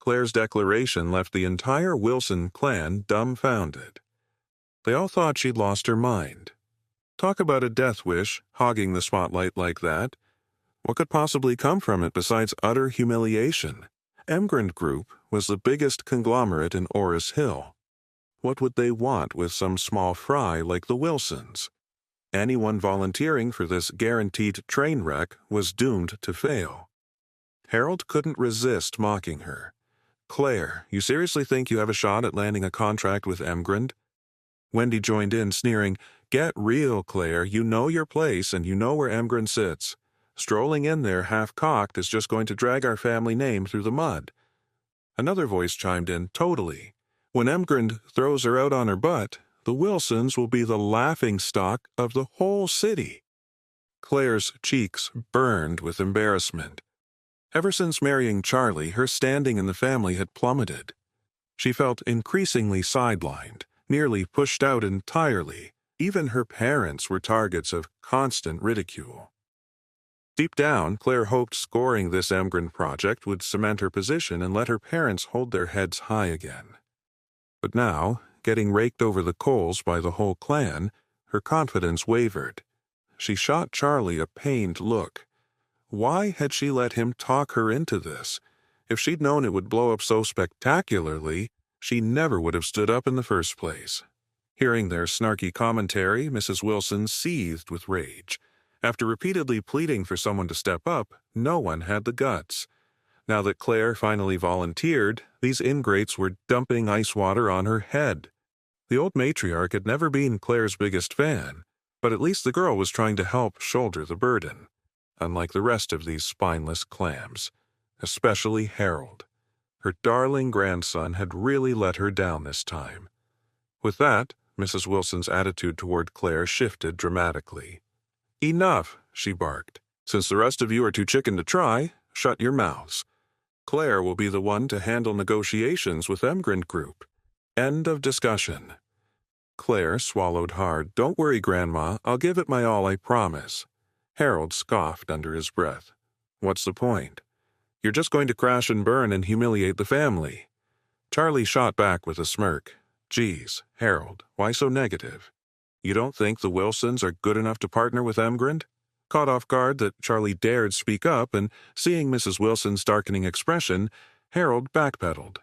Clare's declaration left the entire Wilson clan dumbfounded. They all thought she'd lost her mind. Talk about a death wish, hogging the spotlight like that. What could possibly come from it besides utter humiliation? Emgrand Group was the biggest conglomerate in Orris Hill. What would they want with some small fry like the Wilsons? Anyone volunteering for this guaranteed train wreck was doomed to fail. Harold couldn't resist mocking her. "Clare, you seriously think you have a shot at landing a contract with Emgrand?" Wendy joined in, sneering, "Get real, Clare. You know your place and you know where Emgrand sits. Strolling in there half-cocked is just going to drag our family name through the mud." Another voice chimed in, "Totally. When Emgrand throws her out on her butt, the Wilsons will be the laughingstock of the whole city." Clare's cheeks burned with embarrassment. Ever since marrying Charlie, her standing in the family had plummeted. She felt increasingly sidelined, nearly pushed out entirely. Even her parents were targets of constant ridicule. Deep down, Clare hoped scoring this Emgrand project would cement her position and let her parents hold their heads high again. But now, getting raked over the coals by the whole clan, her confidence wavered. She shot Charlie a pained look. Why had she let him talk her into this? If she'd known it would blow up so spectacularly, she never would have stood up in the first place. Hearing their snarky commentary, Mrs. Wilson seethed with rage. After repeatedly pleading for someone to step up, no one had the guts. Now that Clare finally volunteered, these ingrates were dumping ice water on her head. The old matriarch had never been Clare's biggest fan, but at least the girl was trying to help shoulder the burden, unlike the rest of these spineless clams, especially Harold. Her darling grandson had really let her down this time. With that, Mrs. Wilson's attitude toward Clare shifted dramatically. "Enough," she barked. "Since the rest of you are too chicken to try, shut your mouths. Clare will be the one to handle negotiations with Emgrand Group. End of discussion." Clare swallowed hard. "Don't worry, Grandma. I'll give it my all, I promise." Harold scoffed under his breath. "What's the point? You're just going to crash and burn and humiliate the family." Charlie shot back with a smirk. "Geez, Harold, why so negative? You don't think the Wilsons are good enough to partner with Emgrand?" Caught off guard that Charlie dared speak up, and seeing Mrs. Wilson's darkening expression, Harold backpedaled.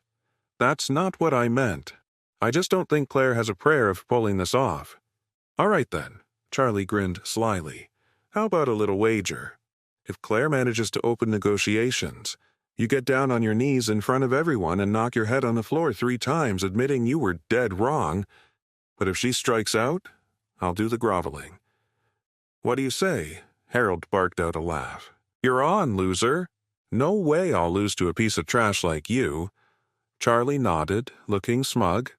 "That's not what I meant. I just don't think Clare has a prayer of pulling this off." "All right then," Charlie grinned slyly. "How about a little wager? If Clare manages to open negotiations, you get down on your knees in front of everyone and knock your head on the floor 3 times, admitting you were dead wrong. But if she strikes out, I'll do the groveling." "What do you say?" Harold barked out a laugh. "You're on, loser." "No way I'll lose to a piece of trash like you." Charlie nodded, looking smug.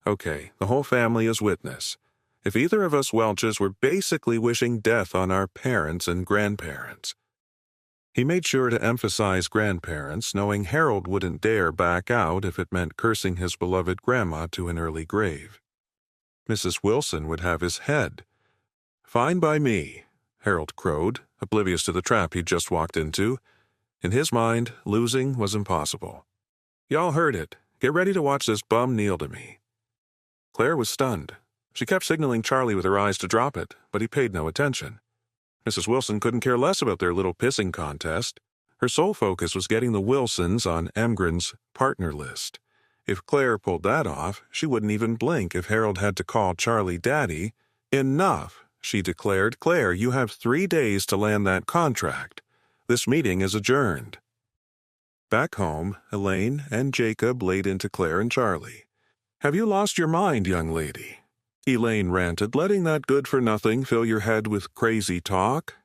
"Okay, the whole family is witness. If either of us Welches were basically wishing death on our parents and grandparents." He made sure to emphasize grandparents, knowing Harold wouldn't dare back out if it meant cursing his beloved grandma to an early grave. Mrs. Wilson would have his head. "Fine by me," Harold crowed, oblivious to the trap he'd just walked into. In his mind, losing was impossible. "Y'all heard it. Get ready to watch this bum kneel to me." Clare was stunned. She kept signaling Charlie with her eyes to drop it, but he paid no attention. Mrs. Wilson couldn't care less about their little pissing contest. Her sole focus was getting the Wilsons on Emgrand's partner list. If Clare pulled that off, she wouldn't even blink if Harold had to call Charlie Daddy. "Enough," she declared. "Clare, you have 3 days to land that contract. This meeting is adjourned." Back home, Elaine and Jacob laid into Clare and Charlie. "Have you lost your mind, young lady?" Elaine ranted, "letting that good-for-nothing fill your head with crazy talk?"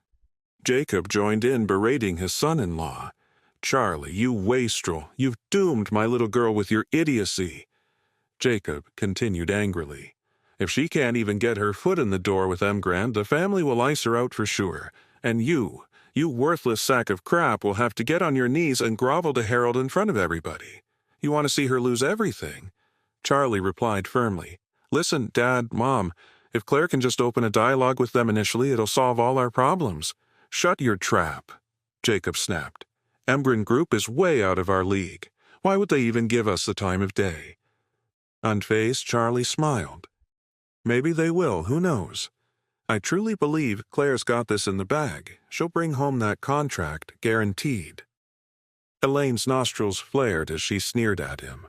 Jacob joined in, berating his son-in-law. "Charlie, you wastrel, you've doomed my little girl with your idiocy." Jacob continued angrily. "If she can't even get her foot in the door with Emgrand, the family will ice her out for sure. And you worthless sack of crap, will have to get on your knees and grovel to Harold in front of everybody. You want to see her lose everything?" Charlie replied firmly. "Listen, Dad, Mom, if Clare can just open a dialogue with them initially, it'll solve all our problems." "Shut your trap," Jacob snapped. "Emgrand Group is way out of our league. Why would they even give us the time of day? Unfazed, Charlie smiled. Maybe they will, who knows? I truly believe Claire's got this in the bag. She'll bring home that contract, guaranteed. Elaine's nostrils flared as she sneered at him.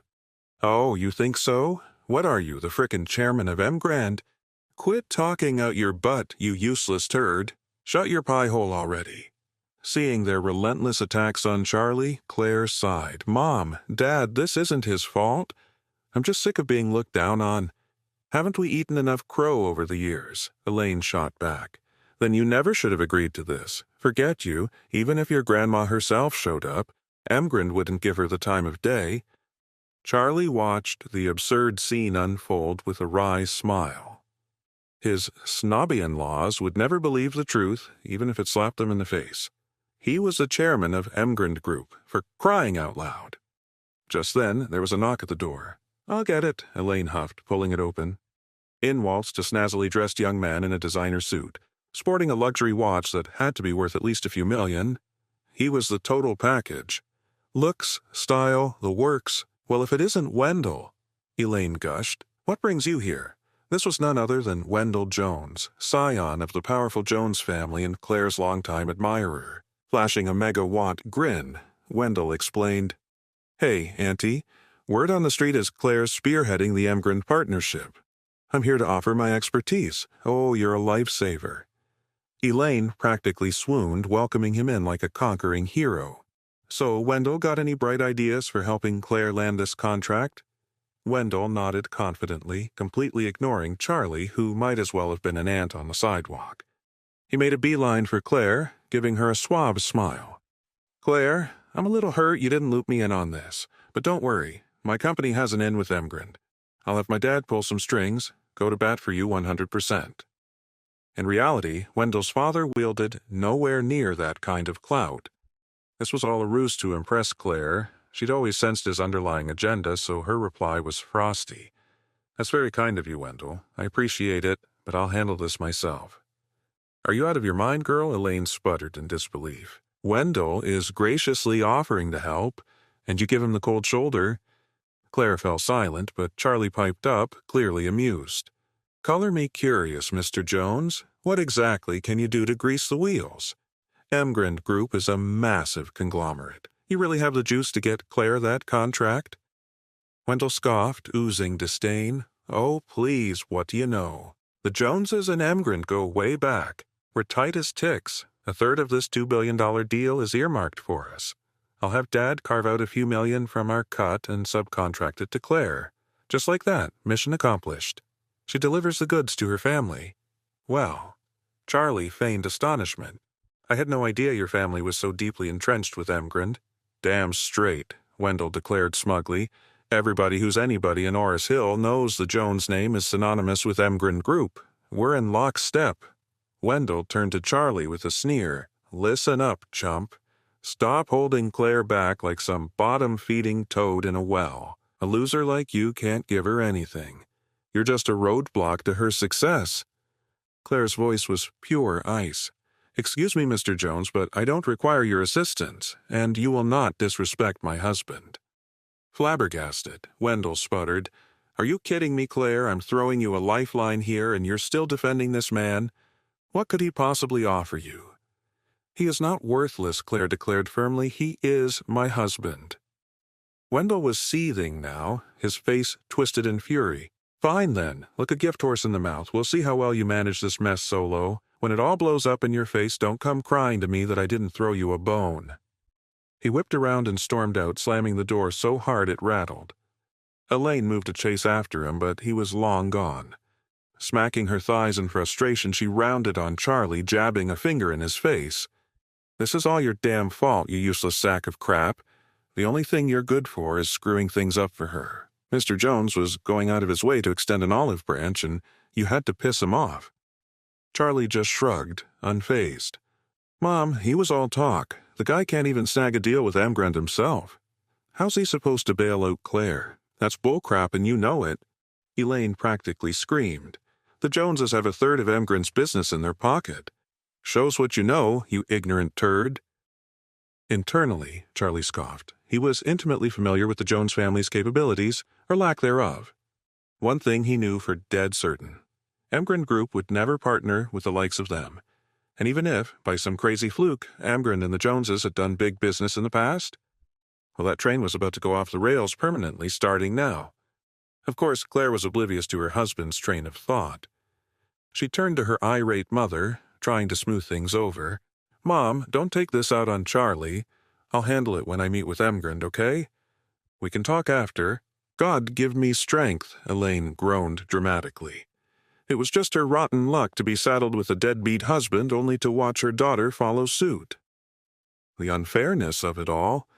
Oh, you think so? What are you, the frickin' chairman of Emgrand? Quit talking out your butt, you useless turd. Shut your pie hole already. Seeing their relentless attacks on Charlie, Claire sighed. Mom, Dad, this isn't his fault. I'm just sick of being looked down on. Haven't we eaten enough crow over the years? Elaine shot back. Then you never should have agreed to this. Forget you, even if your grandma herself showed up, Emgrand wouldn't give her the time of day. Charlie watched the absurd scene unfold with a wry smile. His snobby in-laws would never believe the truth, even if it slapped them in the face. He was the chairman of Emgrand Group, for crying out loud. Just then, there was a knock at the door. I'll get it, Elaine huffed, pulling it open. In waltzed a snazzily dressed young man in a designer suit, sporting a luxury watch that had to be worth at least a few million. He was the total package. Looks, style, the works. Well, if it isn't Wendell, Elaine gushed. What brings you here? This was none other than Wendell Jones, scion of the powerful Jones family and Claire's longtime admirer. Flashing a megawatt grin, Wendell explained, Hey, Auntie, word on the street is Claire's spearheading the Emgrand partnership. I'm here to offer my expertise. Oh, you're a lifesaver. Elaine practically swooned, welcoming him in like a conquering hero. So, Wendell, got any bright ideas for helping Claire land this contract? Wendell nodded confidently, completely ignoring Charlie, who might as well have been an ant on the sidewalk. He made a beeline for Claire, giving her a suave smile. Claire, I'm a little hurt you didn't loop me in on this, but don't worry, my company has an in with Emgrand. I'll have my dad pull some strings, go to bat for you 100%. In reality, Wendell's father wielded nowhere near that kind of clout. This was all a ruse to impress Claire. She'd always sensed his underlying agenda, so her reply was frosty. That's very kind of you, Wendell. I appreciate it, but I'll handle this myself. Are you out of your mind, girl? Elaine sputtered in disbelief. Wendell is graciously offering to help, and you give him the cold shoulder. Claire fell silent, but Charlie piped up, clearly amused. Color me curious, Mr. Jones. What exactly can you do to grease the wheels? Emgrand Group is a massive conglomerate. You really have the juice to get Claire that contract? Wendell scoffed, oozing disdain. Oh, please, what do you know? The Joneses and Emgrand go way back. We're tight as ticks. A third of this $2 billion deal is earmarked for us. I'll have Dad carve out a few million from our cut and subcontract it to Claire. Just like that, mission accomplished. She delivers the goods to her family. Well, Charlie feigned astonishment. I had no idea your family was so deeply entrenched with Emgrand. Damn straight, Wendell declared smugly. Everybody who's anybody in Orris Hill knows the Jones name is synonymous with Emgrand Group. We're in lockstep. Wendell turned to Charlie with a sneer. Listen up, chump. Stop holding Claire back like some bottom-feeding toad in a well. A loser like you can't give her anything. You're just a roadblock to her success. Claire's voice was pure ice. Excuse me, Mr. Jones, but I don't require your assistance, and you will not disrespect my husband. Flabbergasted, Wendell sputtered. Are you kidding me, Claire? I'm throwing you a lifeline here, and you're still defending this man? What could he possibly offer you? He is not worthless, Claire declared firmly. He is my husband. Wendell was seething now, his face twisted in fury. Fine then, look a gift horse in the mouth. We'll see how well you manage this mess solo. When it all blows up in your face, don't come crying to me that I didn't throw you a bone. He whipped around and stormed out, slamming the door so hard it rattled. Elaine moved to chase after him, but he was long gone. Smacking her thighs in frustration, she rounded on Charlie, jabbing a finger in his face. This is all your damn fault, you useless sack of crap. The only thing you're good for is screwing things up for her. Mr. Jones was going out of his way to extend an olive branch, and you had to piss him off. Charlie just shrugged, unfazed. Mom, he was all talk. The guy can't even snag a deal with Emgrand himself. How's he supposed to bail out Claire? That's bullcrap and you know it. Elaine practically screamed. The Joneses have a third of Emgrand's business in their pocket. Shows what you know, you ignorant turd. Internally, Charlie scoffed, he was intimately familiar with the Jones family's capabilities, or lack thereof. One thing he knew for dead certain. Amgren Group would never partner with the likes of them. And even if, by some crazy fluke, Amgren and the Joneses had done big business in the past, well, that train was about to go off the rails permanently starting now. Of course, Claire was oblivious to her husband's train of thought. She turned to her irate mother, trying to smooth things over. "Mom, don't take this out on Charlie. I'll handle it when I meet with Amgren, okay? We can talk after." "God give me strength," Elaine groaned dramatically. It was just her rotten luck to be saddled with a deadbeat husband only to watch her daughter follow suit. The unfairness of it all.